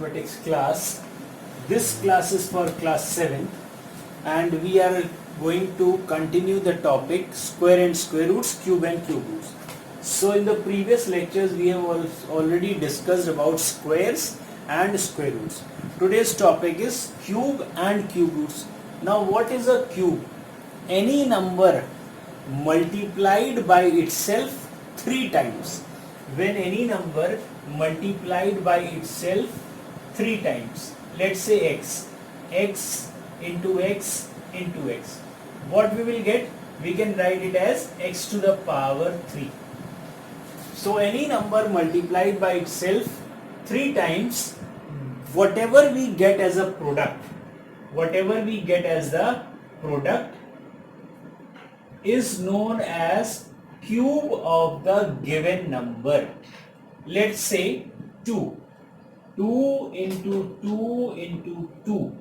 mathematics class. This class is for class 7 and we are going to continue the topic square and square roots, cube and cube roots. So in the previous lectures we have already discussed about squares and square roots. Today's topic is cube and cube roots. Now what is a cube? Any number multiplied by itself 3 times. When any number multiplied by itself 3 times, let's say x into x into x, what we will get? We can write it as x to the power 3. So any number multiplied by itself 3 times, whatever we get as a product, is known as cube of the given number. Let's say 2. 2 into 2 into 2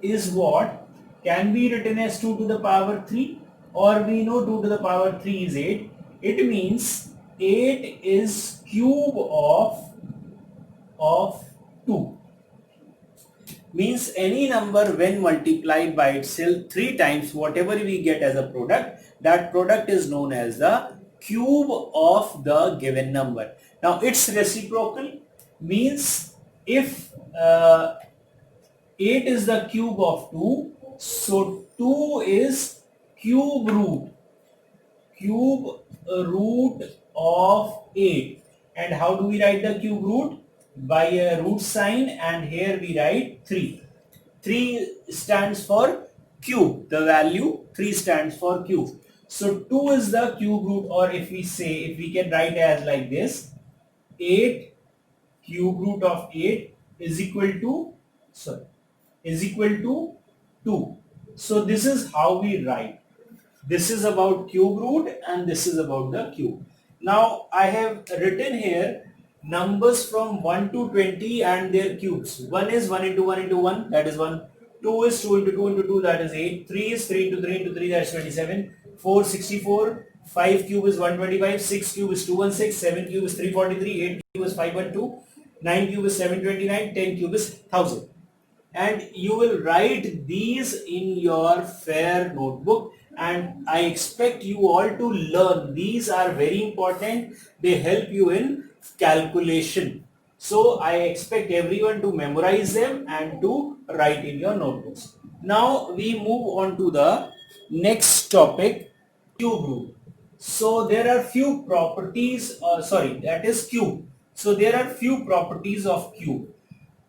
is what? Can be written as 2 to the power 3, or we know 2 to the power 3 is 8. It means 8 is cube of 2. Means any number when multiplied by itself 3 times, whatever we get as a product, that product is known as the cube of the given number. Now its reciprocal means if 8 is the cube of 2, so 2 is cube root of 8. And how do we write the cube root? By a root sign, and here we write 3. 3 stands for cube. The value 3 stands for cube. So 2 is the cube root, or if we can write as like this, 8 cube root of 8 is equal to 2. So this is how we write. This is about cube root and this is about the cube. Now I have written here numbers from 1 to 20 and their cubes. 1 is 1 into 1 into 1, that is 1. 2 is 2 into 2 into 2, that is 8. 3 is 3 into 3 into 3, that is 27. 4 64. 5 cube is 125. 6 cube is 216. 7 cube is 343. 8 cube is 512. 9 cube is 729. 10 cube is 1000. And you will write these in your fair notebook, and I expect you all to learn. These are very important. They help you in calculation. So I expect everyone to memorize them and to write in your notebooks. Now we move on to the next topic, cube root. So there are few properties, that is cube. So there are few properties of cube.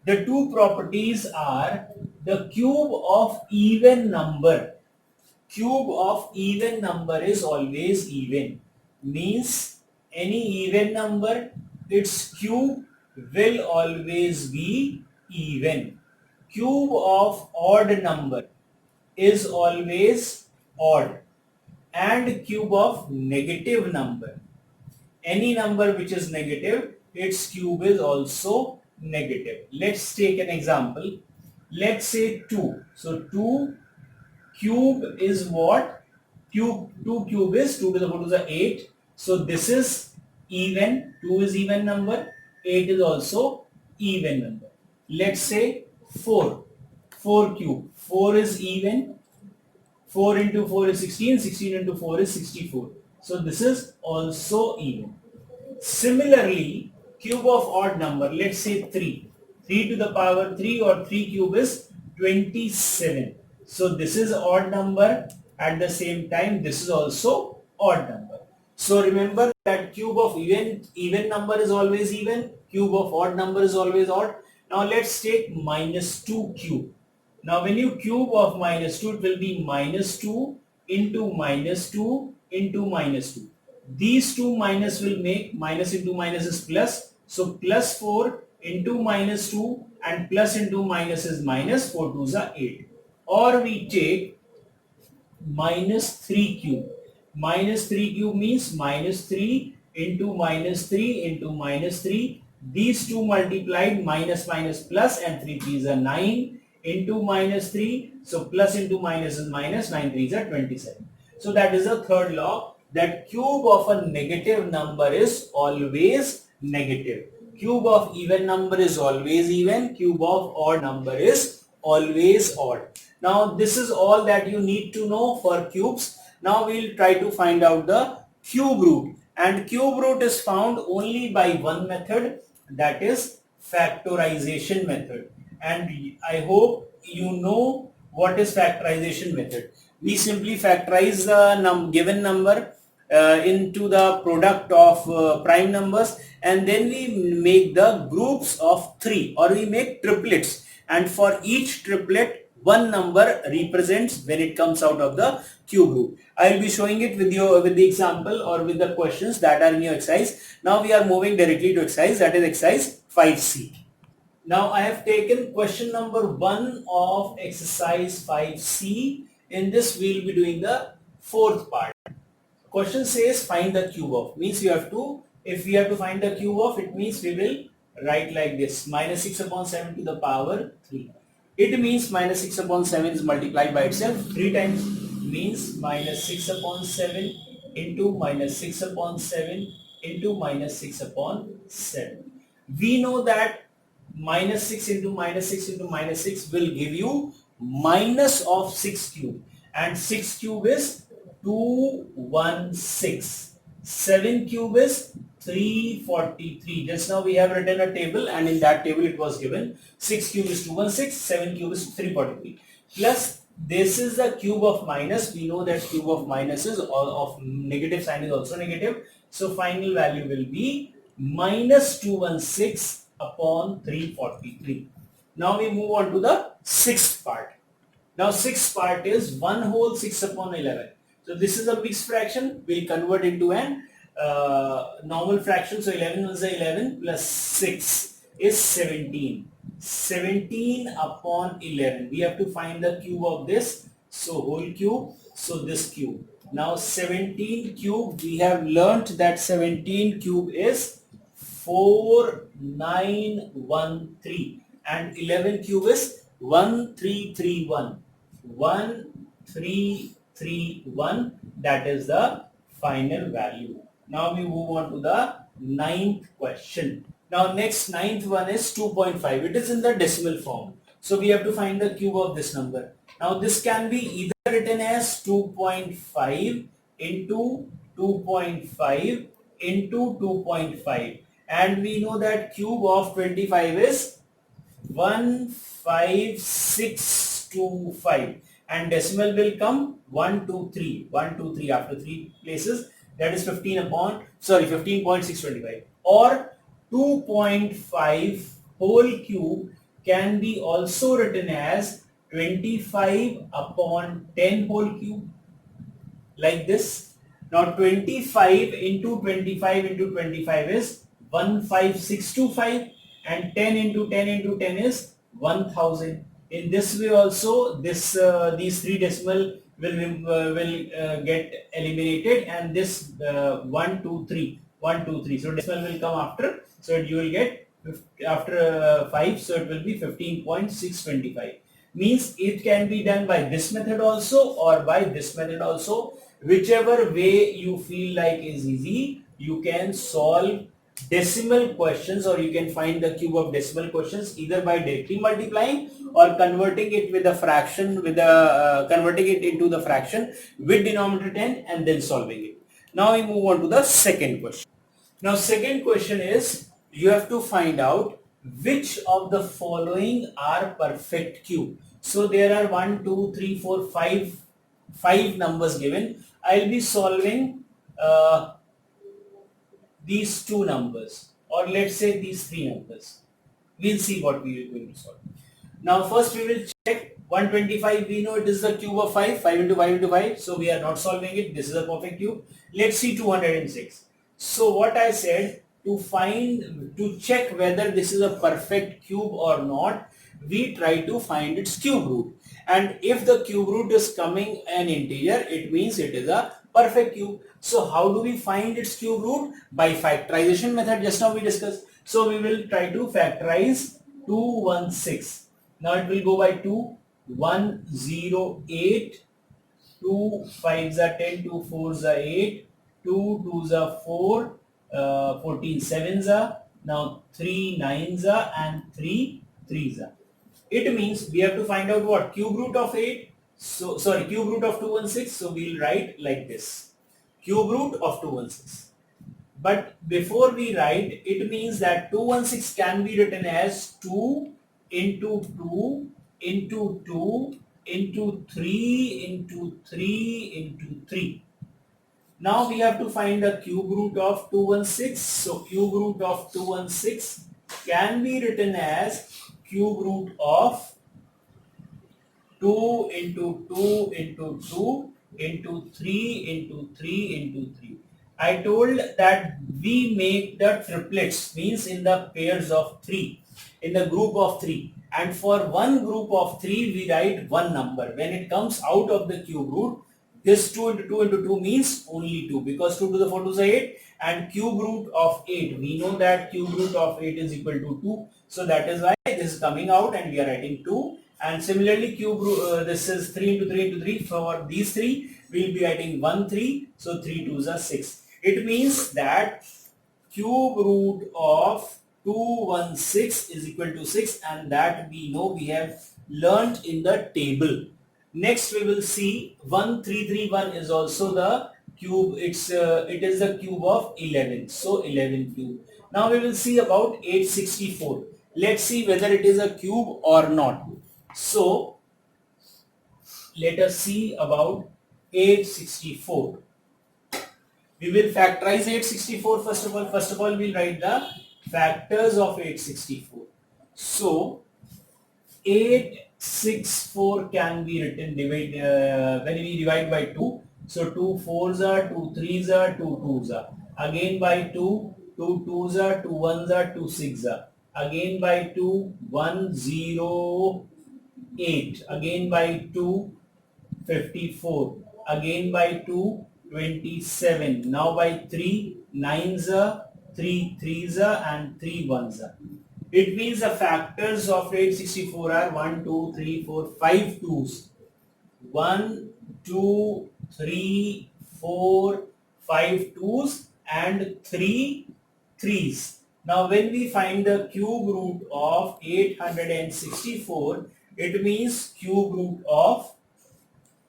The two properties are the cube of even number. Cube of even number is always even. Means any even number, its cube will always be even. Cube of odd number is always odd. And cube of negative number, any number which is negative, its cube is also negative. Let's take an example. Let's say 2. So 2 cube is what? 2 cube is 2 to the 4 to the 8. So this is even. 2 is even number. 8 is also even number. Let's say 4. 4 cube. 4 is even. 4 into 4 is 16. 16 into 4 is 64. So this is also even. Similarly, cube of odd number, let's say 3. 3 to the power 3 or 3 cube is 27. So this is odd number. At the same time, this is also odd number. So remember that cube of even number is always even. Cube of odd number is always odd. Now let's take minus 2 cube. Now when you cube of minus 2, it will be minus 2 into minus 2 into minus 2. These two minus will make minus into minus is plus. So plus 4 into minus 2 and plus into minus is minus. 4 2s are 8. Or we take minus 3 cube. Minus 3 cube means minus 3 into minus 3 into minus 3. These two multiplied, minus minus plus, and 3 3s are 9 into minus 3. So plus into minus is minus. 9 3s are 27. So that is the third law, that cube of a negative number is always negative. Cube of even number is always even. Cube of odd number is always odd. Now this is all that you need to know for cubes. Now we'll try to find out the cube root. And cube root is found only by one method, that is factorization method. And I hope you know what is factorization method. We simply factorize the given number into the product of prime numbers, and then we make the groups of 3, or we make triplets, and for each triplet one number represents when it comes out of the cube root. I will be showing it with you with the example or with the questions that are in your exercise. Now we are moving directly to exercise, that is exercise 5C. Now I have taken question number 1 of exercise 5C. In this we will be doing the fourth part. Question says find the cube of, means you have to, if we have to find the cube of, it means we will write like this, minus 6 upon 7 to the power 3. It means minus 6 upon 7 is multiplied by itself 3 times, means minus 6 upon 7 into minus 6 upon 7 into minus 6 upon 7. We know that minus 6 into minus 6 into minus 6 will give you minus of 6 cube, and 6 cube is 216. 7 cube is 343. Just now we have written a table, and in that table it was given 6 cube is 216, 7 cube is 343. Plus this is the cube of minus. We know that cube of minus is of negative sign is also negative. So final value will be minus 216 upon 343. Now we move on to the sixth part. Now sixth part is 1 whole 6 upon 11. So this is a mixed fraction. We'll convert into an normal fraction. So 11 is 11 plus 6 is 17. 17 upon 11. We have to find the cube of this. So whole cube. So this cube. Now 17 cube, we have learnt that 17 cube is 4913, and 11 cube is 1331. 1331, that is the final value. Now we move on to the ninth question. Now next ninth one is 2.5. It is in the decimal form. So we have to find the cube of this number. Now this can be either written as 2.5 into 2.5 into 2.5. And we know that cube of 25 is 15625, and decimal will come 1 2 3 1 2 3 after 3 places, that is 15.625, or 2.5 whole cube can be also written as 25 upon 10 whole cube, like this. Now 25 into 25 into 25 is 15625, and 10 into 10 into 10 is 1000. In this way also, this these three decimal will get eliminated, and this 1 2 3 1 2 3, so decimal will come after, so you will get after 5, so it will be 15.625. Means it can be done by this method also or by this method also. Whichever way you feel like is easy, you can solve decimal questions, or you can find the cube of decimal questions either by directly multiplying or converting it with a fraction, with a converting it into the fraction with denominator 10 and then solving it. Now we move on to the second question. Now second question is, you have to find out which of the following are perfect cube. So there are 1 2 3 4 5 numbers given. I'll be solving these two numbers, or let's say these three numbers. We'll see what we are going to solve. Now first we will check 125. We know it is the cube of 5. 5 into 5 into 5. So we are not solving it. This is a perfect cube. Let's see 206. So what I said, to check whether this is a perfect cube or not, we try to find its cube root. And if the cube root is coming an integer, it means it is a perfect cube. So how do we find its cube root? By factorization method, just now we discussed. So we will try to factorize 216. Now it will go by 2, 108, 2 5s are 10, 2 4s are 8, 2 2s are 4, 14 7s are Now 3 nines are and 3 threes are. It means we have to find out what? Cube root of 8. So sorry, cube root of 216. So we'll write like this. Cube root of 216. But before we write, it means that 216 can be written as 2 into 2 into 2 into 3 into 3 into 3. Now we have to find the cube root of 216. So cube root of 216 can be written as cube root of 2 into 2 into 2 into 3 into 3 into 3. I told that we make the triplets, means in the pairs of 3, in the group of 3. And for one group of 3, we write one number. When it comes out of the cube root, this 2 into 2 into 2 means only 2, because 2 to the 4 to the 8, and cube root of 8. We know that cube root of 8 is equal to 2. So that is why this is coming out and we are writing 2. And similarly, cube root, this is 3 into 3 into 3. For these three, we will be writing 1, 3. So 3 2s are 6. It means that cube root of 216 is equal to 6, and that we know, we have learnt in the table. Next we will see 1331 is also the cube. It is the cube of 11. So 11 cube. Now we will see about 864. Let's see whether it is a cube or not. So let us see about 864. We will factorize 864 first of all. First of all, we'll write the factors of 864. So 864 can be written when we divide by 2. So 2 4s are, 2 3s are, 2 2s are. Again by 2, 2 2s are, 2 1s are, 2 6s are. Again by 2, 1 0 8. Again by 2, 54. Again by 2, 27. Now by 3, 9s are, 3 3s are, and 3 1s are. It means the factors of 864 are 1, 2, 3, 4, 5 2s. 1, 2, 3, 4, 5 2s and 3 3s. Now when we find the cube root of 864, it means cube root of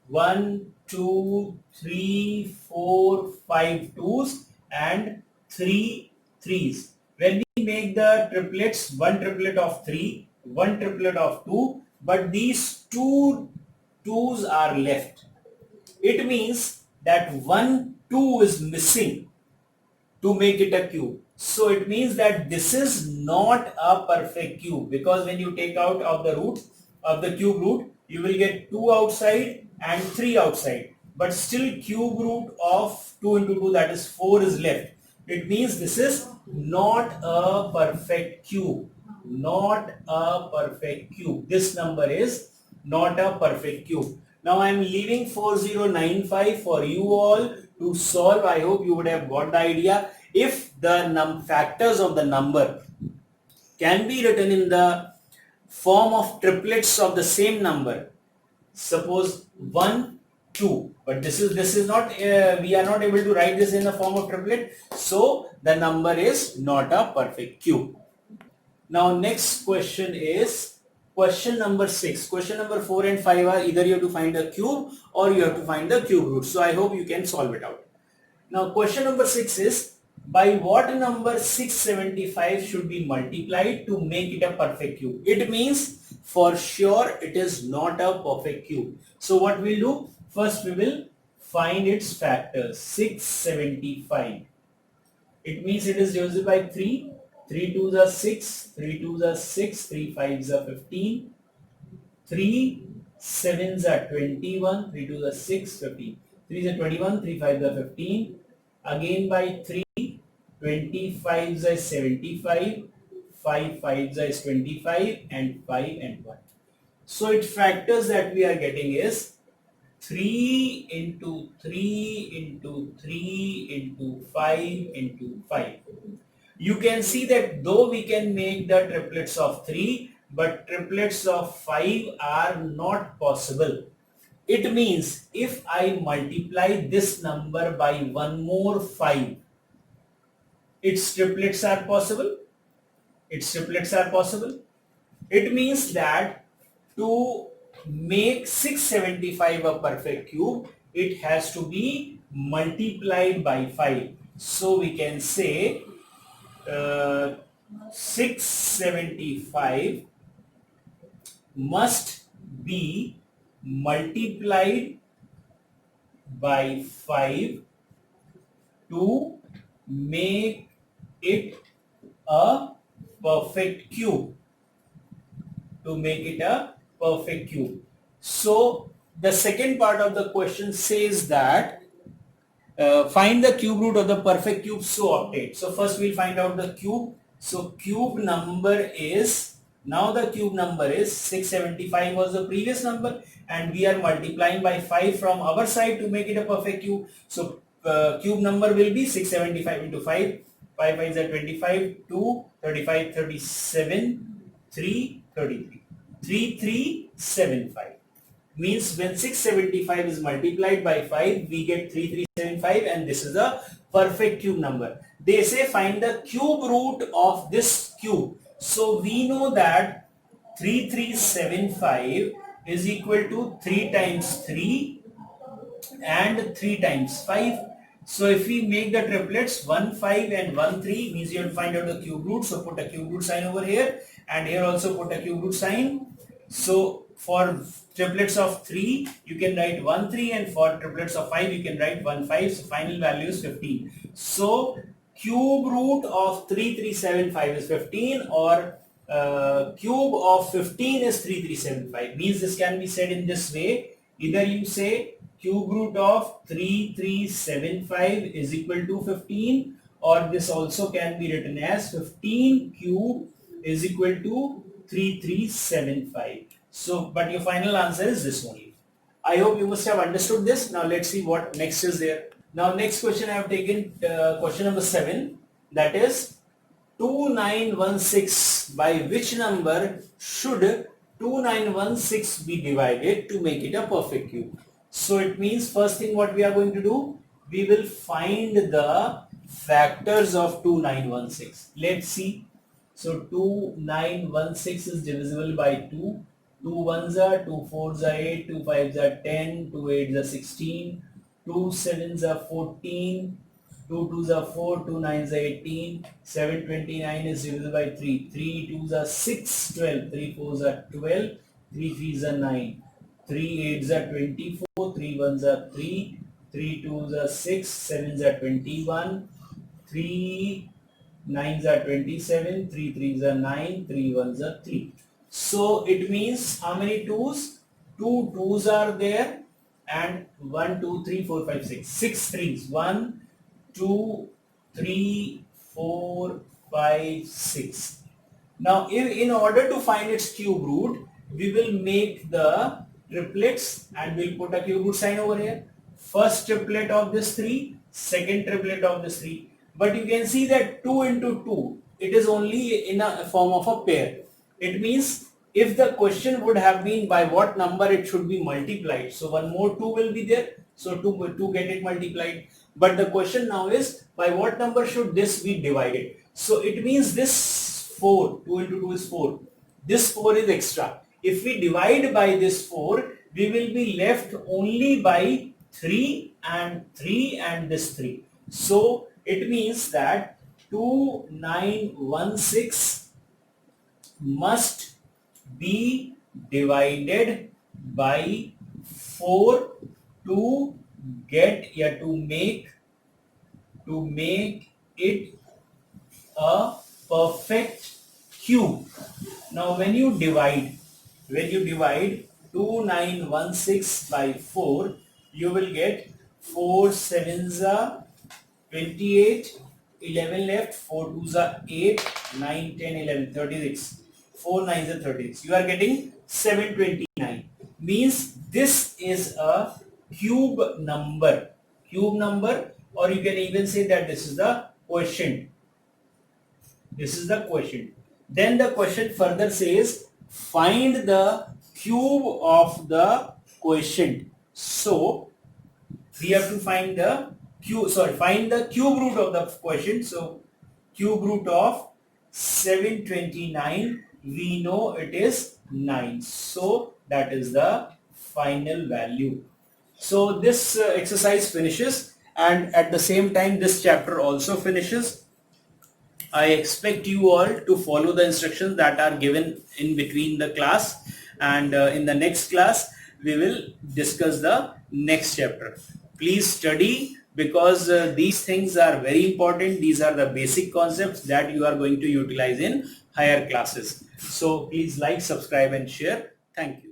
1, 2, 3, 4, 5 2s and 3 3s. When we make the triplets, one triplet of 3, one triplet of 2, but these two 2s are left. It means that one 2 is missing to make it a cube. So it means that this is not a perfect cube, because when you take out of the root of the cube root, you will get 2 outside and 3 outside, but still cube root of 2 into 2, that is 4, is left. It means this is not a perfect cube. Not a perfect cube. This number is not a perfect cube. Now I am leaving 4095 for you all to solve. I hope you would have got the idea. If the factors of the number can be written in the form of triplets of the same number, suppose 1 2, but this is not we are not able to write this in the form of triplet, so the number is not a perfect cube. Now next question is question number 6. Question number 4 and 5 are either you have to find a cube or you have to find the cube root. So I hope you can solve it out. Now question number 6 is, by what number 675 should be multiplied to make it a perfect cube? It means for sure it is not a perfect cube. So what we'll do, first we will find its factors. 675. It means it is divisible by 3. 3 2s are 6, 3 2s are 6, 3 5s are 15, 3 7s are 21, 3 2s are 6, 15. 3s are 21, 3 5s are 15. Again by 3, 25s are 75, 5 5s are 25, and 5 and 1. So its factors that we are getting is 3 into 3 into 3 into 5 into 5. You can see that though we can make the triplets of 3, but triplets of 5 are not possible. It means if I multiply this number by one more 5, its triplets are possible. its triplets are possible. It means that to make 675 a perfect cube, it has to be multiplied by 5. So we can say 675 must be multiplied by 5 to make it a perfect cube. To make it a perfect cube. So the second part of the question says that find the cube root of the perfect cube so obtained. So first we'll find out the cube. So cube number is, now the cube number is 675 was the previous number, and we are multiplying by 5 from our side to make it a perfect cube. So cube number will be 675 into 5. 5 5 is 25, 2, 35, 37, 3, 33. 3375. Means when 675 is multiplied by 5, we get 3375, and this is a perfect cube number. They say find the cube root of this cube. So we know that 3375 is equal to 3 times 3 and 3 times 5. So if we make the triplets 1, 5 and 1, 3, means you will find out the cube root. So put a cube root sign over here, and here also put a cube root sign. So for triplets of 3, you can write 1, 3, and for triplets of 5, you can write 1, 5. So final value is 15. So cube root of 3375 is 15, or cube of 15 is 3375. Means this can be said in this way. Either you say cube root of 3375 is equal to 15, or this also can be written as 15 cube is equal to 3375. So, but your final answer is this only. I hope you must have understood this. Now let's see what next is there. Now next question I have taken question number 7, that is 2916. By which number should 2916 be divided to make it a perfect cube? So it means first thing what we are going to do, we will find the factors of 2916. Let's see. So 2916 is divisible by 2. 2 ones are, 2 fours are 8, 2 fives are 10, 2 eights are 16, 2 sevens are 14, 2 twos are 4, 2 nines are 18, 729 is divisible by 3, 3 twos are 6, 12, 3 fours are 12, 3 threes are 9, 3 eights are 24, 3 ones are 3, 3 twos are 6, 7s are 21, 3 nines are 27, 3 threes are 9, 3 ones are 3. So it means how many twos? 2 twos are there, and 1, 2, 3, 4, 5, 6. 6 threes. 1, 2, 3, 4, 5, 6. Now in order to find its cube root, we will make the triplets and we'll put a cube root sign over here. First triplet of this 3, second triplet of this 3. But you can see that 2 into 2, it is only in a form of a pair. It means if the question would have been by what number it should be multiplied, so one more 2 will be there, so 2 get it multiplied. But the question now is by what number should this be divided. So it means this 4, 2 into 2 is 4. This 4 is extra. If we divide by this 4, we will be left only by 3 and this 3. So it means that 2916 must be divided by 4 to get to make it a perfect cube. Now when you divide 2916 by 4, you will get 4 sevens are 28, 11 left, 4 twos are 8, 9, 10, 11, 36. 4 nines are 36. You are getting 729. Means this is a cube number. Or you can even say that this is the quotient. Then the question further says find the cube of the quotient. So we have to find the cube root of the quotient. So cube root of 729, we know it is 9. So that is the final value. So this exercise finishes, and at the same time this chapter also finishes. I expect you all to follow the instructions that are given in between the class, and in the next class we will discuss the next chapter. Please study, because these things are very important. These are the basic concepts that you are going to utilize in higher classes. So please like, subscribe and share. Thank you.